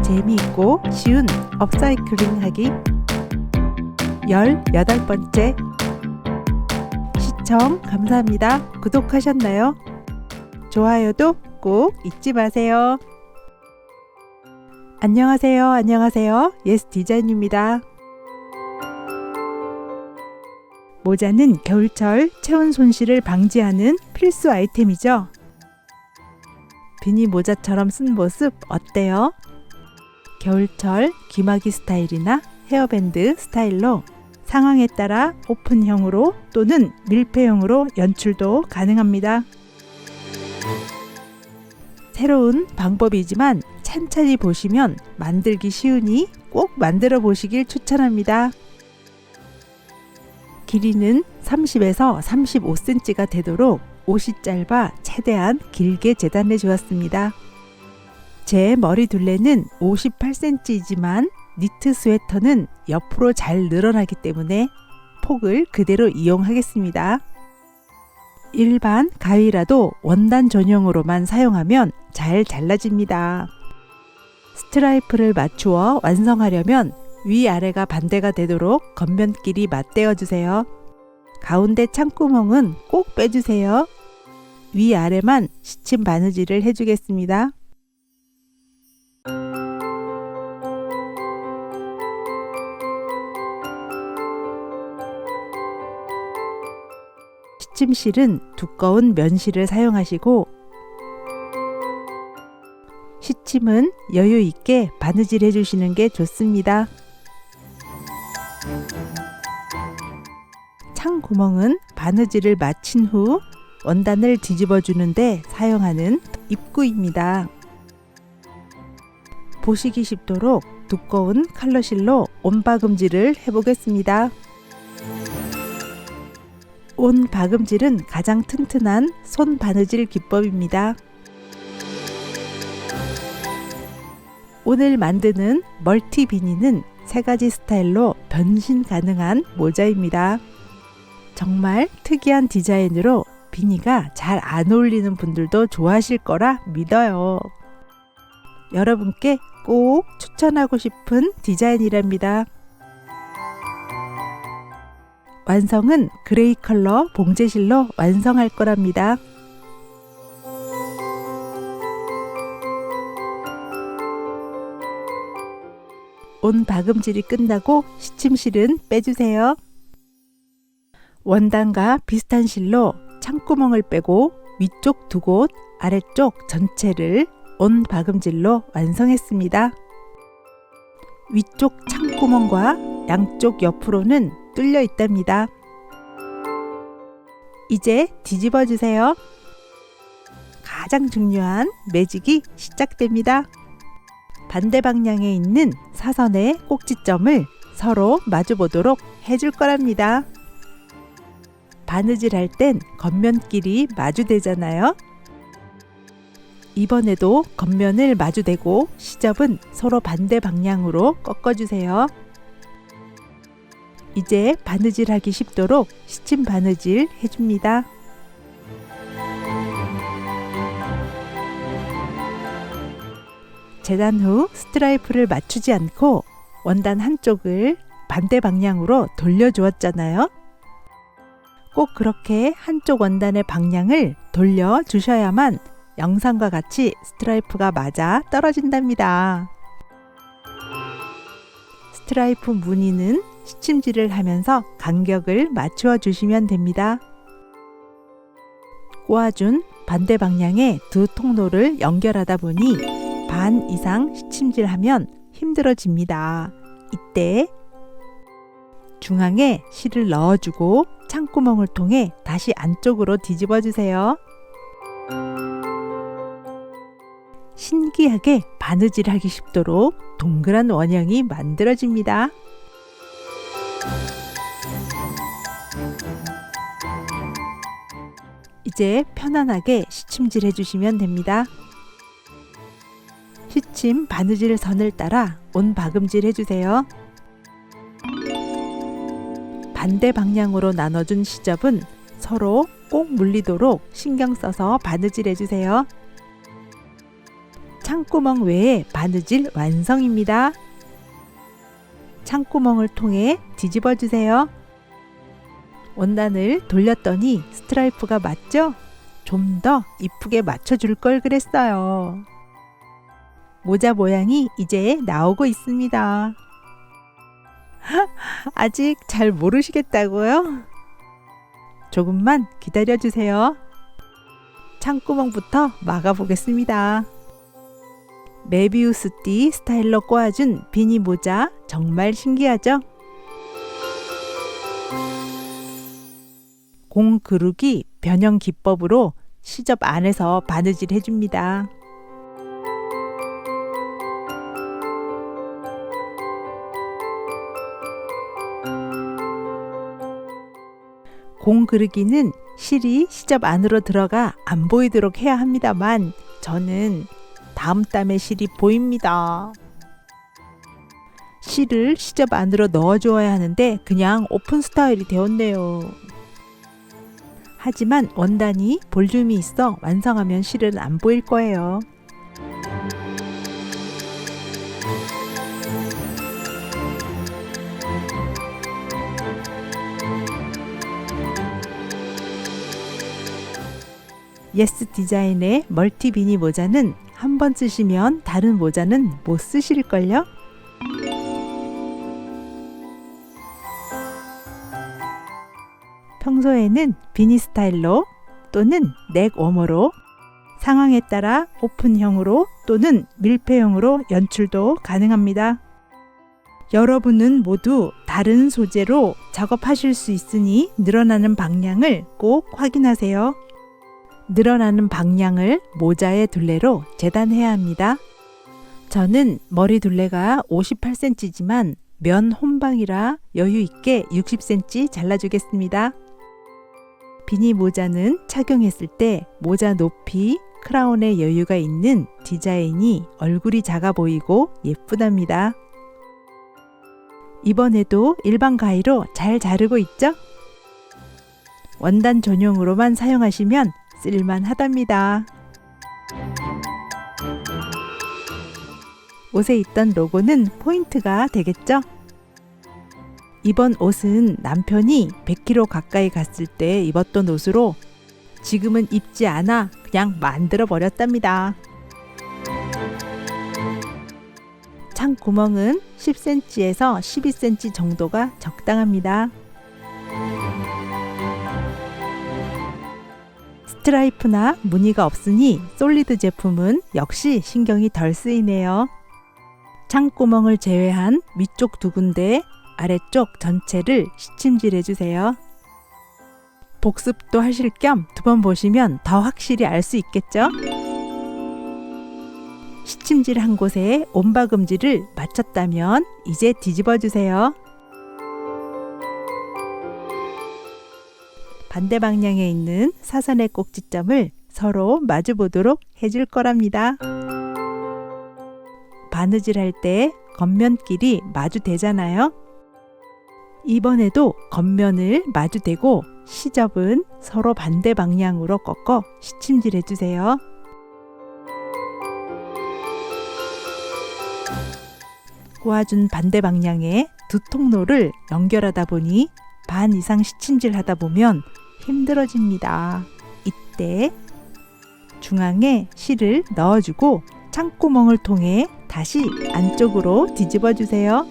재미있고 쉬운 업사이클링 하기 18번째. 시청 감사합니다. 구독하셨나요? 좋아요도 꼭 잊지 마세요. 안녕하세요. 예스디자인입니다. 모자는 겨울철 체온 손실을 방지하는 필수 아이템이죠. 비니 모자처럼 쓴 모습 어때요? 겨울철 귀마개 스타일이나 헤어밴드 스타일로 상황에 따라 오픈형으로 또는 밀폐형으로 연출도 가능합니다. 새로운 방법이지만 찬찬히 보시면 만들기 쉬우니 꼭 만들어 보시길 추천합니다. 길이는 30에서 35cm가 되도록 옷이 짧아 최대한 길게 재단해 주었습니다. 제 머리 둘레는 58cm이지만 니트 스웨터는 옆으로 잘 늘어나기 때문에 폭을 그대로 이용하겠습니다. 일반 가위라도 원단 전용으로만 사용하면 잘 잘라집니다. 스트라이프를 맞추어 완성하려면 위아래가 반대가 되도록 겉면끼리 맞대어 주세요. 가운데 창구멍은 꼭 빼주세요. 위아래만 시침 바느질을 해주겠습니다. 시침실은 두꺼운 면실을 사용하시고 시침은 여유 있게 바느질 해주시는 게 좋습니다. 창 구멍은 바느질을 마친 후 원단을 뒤집어 주는데 사용하는 입구입니다. 보시기 쉽도록 두꺼운 칼러실로 온박음질을 해보겠습니다. 온박음질은 가장 튼튼한 손 바느질 기법입니다. 오늘 만드는 멀티 비니는 3가지 스타일로 변신 가능한 모자입니다. 정말 특이한 디자인으로 비니가 잘 안 어울리는 분들도 좋아하실 거라 믿어요. 여러분께 꼭 추천하고 싶은 디자인이랍니다. 완성은 그레이 컬러 봉제실로 완성할 거랍니다. 온박음질이 끝나고 시침실은 빼주세요. 원단과 비슷한 실로 창구멍을 빼고 위쪽 2곳, 아래쪽 전체를 온박음질로 완성했습니다. 위쪽 창구멍과 양쪽 옆으로는 뚫려 있답니다. 이제 뒤집어 주세요. 가장 중요한 매직이 시작됩니다. 반대 방향에 있는 사선의 꼭지점을 서로 마주 보도록 해줄 거랍니다. 바느질 할 땐 겉면끼리 마주대잖아요. 이번에도 겉면을 마주대고 시접은 서로 반대 방향으로 꺾어주세요. 이제 바느질 하기 쉽도록 시침 바느질 해줍니다. 재단 후 스트라이프를 맞추지 않고 원단 한쪽을 반대 방향으로 돌려주었잖아요. 꼭 그렇게 한쪽 원단의 방향을 돌려주셔야만 영상과 같이 스트라이프가 맞아 떨어진답니다. 스트라이프 무늬는 시침질을 하면서 간격을 맞추어 주시면 됩니다. 꼬아준 반대 방향의 2 통로를 연결하다 보니 반 이상 시침질하면 힘들어집니다. 이때 중앙에 실을 넣어주고 창구멍을 통해 다시 안쪽으로 뒤집어 주세요. 신기하게 바느질하기 쉽도록 동그란 원형이 만들어집니다. 이제 편안하게 시침질 해주시면 됩니다. 시침 바느질 선을 따라 온박음질 해주세요. 반대 방향으로 나눠준 시접은 서로 꼭 물리도록 신경 써서 바느질 해주세요. 창구멍 외에 바느질 완성입니다. 창구멍을 통해 뒤집어 주세요. 원단을 돌렸더니 스트라이프가 맞죠? 좀 더 이쁘게 맞춰줄 걸 그랬어요. 모자 모양이 이제 나오고 있습니다. 아직 잘 모르시겠다고요? 조금만 기다려 주세요. 창구멍부터 막아 보겠습니다. 메비우스 띠 스타일로 꼬아준 비니 모자 정말 신기하죠? 공 그루기 변형 기법으로 시접 안에서 바느질 해줍니다. 공 그르기는 실이 시접 안으로 들어가 안 보이도록 해야 합니다만 저는 다음 땀에 실이 보입니다. 실을 시접 안으로 넣어주어야 하는데 그냥 오픈 스타일이 되었네요. 하지만 원단이 볼륨이 있어 완성하면 실은 안 보일 거예요. 예스 디자인의 멀티 비니 모자는 한 번 쓰시면 다른 모자는 못 쓰실걸요? 평소에는 비니 스타일로 또는 넥 워머로 상황에 따라 오픈형으로 또는 밀폐형으로 연출도 가능합니다. 여러분은 모두 다른 소재로 작업하실 수 있으니 늘어나는 방향을 꼭 확인하세요. 늘어나는 방향을 모자의 둘레로 재단해야 합니다. 저는 머리 둘레가 58cm지만 면 혼방이라 여유 있게 60cm 잘라주겠습니다. 비니 모자는 착용했을 때 모자 높이, 크라운에 여유가 있는 디자인이 얼굴이 작아 보이고 예쁘답니다. 이번에도 일반 가위로 잘 자르고 있죠? 원단 전용으로만 사용하시면 쓸만하답니다. 옷에 있던 로고는 포인트가 되겠죠? 이번 옷은 남편이 100kg 가까이 갔을 때 입었던 옷으로 지금은 입지 않아 그냥 만들어 버렸답니다. 창구멍은 10cm에서 12cm 정도가 적당합니다. 스트라이프나 무늬가 없으니 솔리드 제품은 역시 신경이 덜 쓰이네요. 창구멍을 제외한 위쪽 두 군데, 아래쪽 전체를 시침질 해주세요. 복습도 하실 겸 두 번 보시면 더 확실히 알 수 있겠죠? 시침질 한 곳에 온바금질을 마쳤다면 이제 뒤집어 주세요. 반대 방향에 있는 사선의 꼭지점을 서로 마주 보도록 해줄 거랍니다. 바느질 할 때 겉면끼리 마주 대잖아요. 이번에도 겉면을 마주 대고 시접은 서로 반대 방향으로 꺾어 시침질 해주세요. 꼬아준 반대 방향에 두 통로를 연결하다 보니 반 이상 시침질 하다 보면 힘들어집니다. 이때 중앙에 실을 넣어주고 창구멍을 통해 다시 안쪽으로 뒤집어 주세요.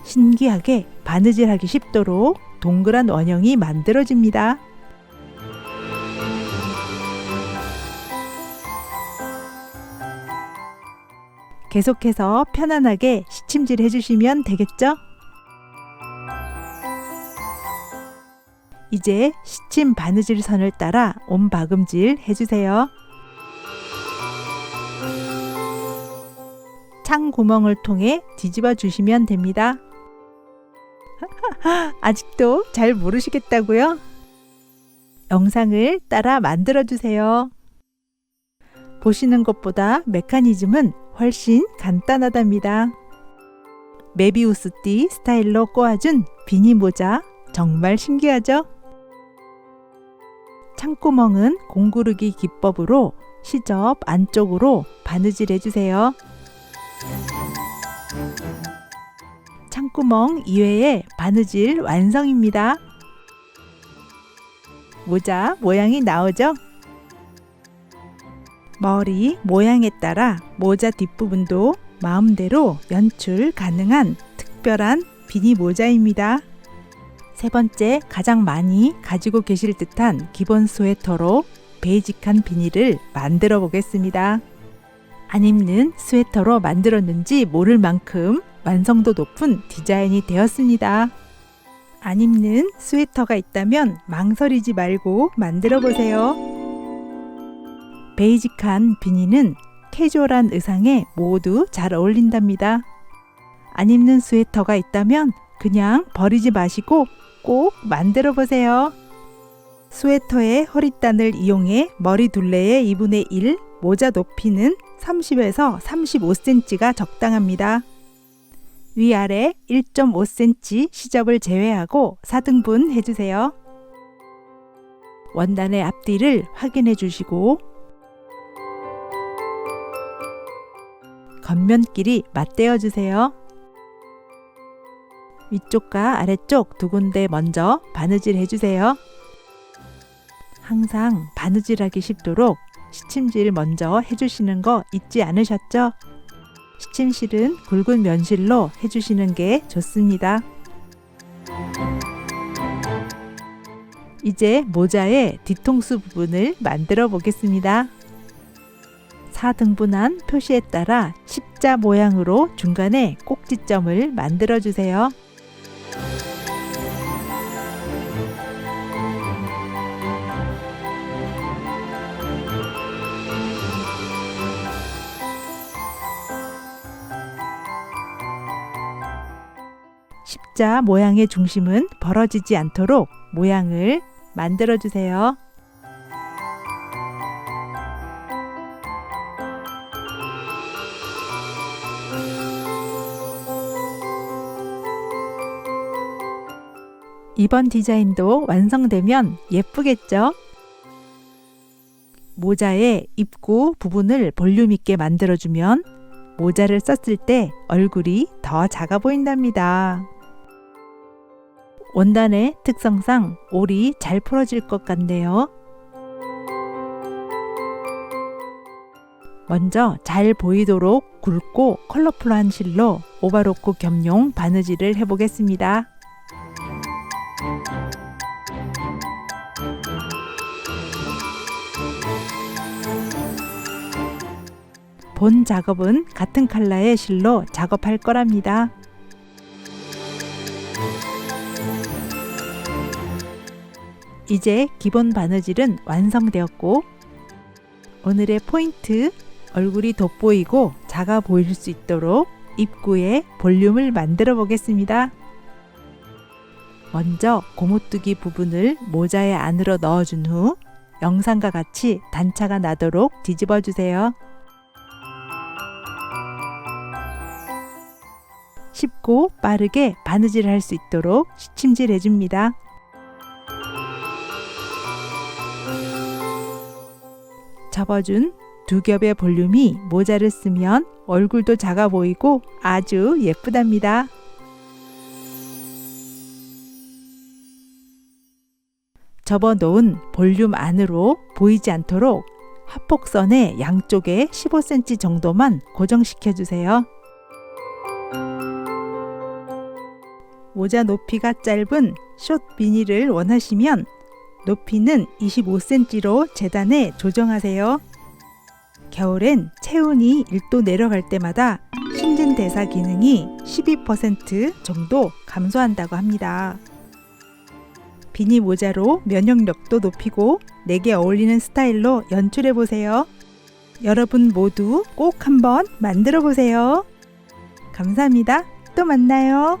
신기하게 바느질하기 쉽도록 동그란 원형이 만들어집니다. 계속해서 편안하게 시침질 해주시면 되겠죠? 이제 시침 바느질 선을 따라 온바금질 해주세요. 창 구멍을 통해 뒤집어 주시면 됩니다. 아직도 잘 모르시겠다고요? 영상을 따라 만들어 주세요. 보시는 것보다 메커니즘은 훨씬 간단하답니다. 메비우스띠 스타일로 꼬아준 비니 모자 정말 신기하죠? 창구멍은 공구르기 기법으로 시접 안쪽으로 바느질 해주세요. 창구멍 이외에 바느질 완성입니다. 모자 모양이 나오죠? 머리 모양에 따라 모자 뒷부분도 마음대로 연출 가능한 특별한 비니 모자입니다. 세 번째, 가장 많이 가지고 계실 듯한 기본 스웨터로 베이직한 비니를 만들어 보겠습니다. 안 입는 스웨터로 만들었는지 모를 만큼 완성도 높은 디자인이 되었습니다. 안 입는 스웨터가 있다면 망설이지 말고 만들어 보세요. 베이직한 비니는 캐주얼한 의상에 모두 잘 어울린답니다. 안 입는 스웨터가 있다면 그냥 버리지 마시고 꼭 만들어 보세요. 스웨터의 허리단을 이용해 머리 둘레의 2분의 1, 모자 높이는 30에서 35cm가 적당합니다. 위아래 1.5cm 시접을 제외하고 4등분 해주세요. 원단의 앞뒤를 확인해 주시고 겉면끼리 맞대어 주세요. 위쪽과 아래쪽 두 군데 먼저 바느질 해주세요. 항상 바느질하기 쉽도록 시침질 먼저 해주시는 거 잊지 않으셨죠? 시침실은 굵은 면실로 해주시는 게 좋습니다. 이제 모자의 뒤통수 부분을 만들어 보겠습니다. 4등분한 표시에 따라 십자 모양으로 중간에 꼭지점을 만들어 주세요. 십자 모양의 중심은 벌어지지 않도록 모양을 만들어 주세요. 이번 디자인도 완성되면 예쁘겠죠? 모자의 입구 부분을 볼륨 있게 만들어주면 모자를 썼을 때 얼굴이 더 작아 보인답니다. 원단의 특성상 올이 잘 풀어질 것 같네요. 먼저 잘 보이도록 굵고 컬러풀한 실로 오바로크 겸용 바느질을 해보겠습니다. 본 작업은 같은 컬러의 실로 작업할 거랍니다. 이제 기본 바느질은 완성되었고 오늘의 포인트, 얼굴이 돋보이고 작아 보일 수 있도록 입구에 볼륨을 만들어 보겠습니다. 먼저 고무뚜기 부분을 모자의 안으로 넣어준 후 영상과 같이 단차가 나도록 뒤집어 주세요. 쉽고 빠르게 바느질을 할 수 있도록 시침질 해줍니다. 접어준 두 겹의 볼륨이 모자를 쓰면 얼굴도 작아 보이고 아주 예쁘답니다. 접어놓은 볼륨 안으로 보이지 않도록 합폭선의 양쪽에 15cm 정도만 고정시켜 주세요. 모자 높이가 짧은 숏 비니를 원하시면 높이는 25cm로 재단해 조정하세요. 겨울엔 체온이 1도 내려갈 때마다 신진대사 기능이 12% 정도 감소한다고 합니다. 비니 모자로 면역력도 높이고 내게 어울리는 스타일로 연출해 보세요. 여러분 모두 꼭 한번 만들어 보세요. 감사합니다. 또 만나요.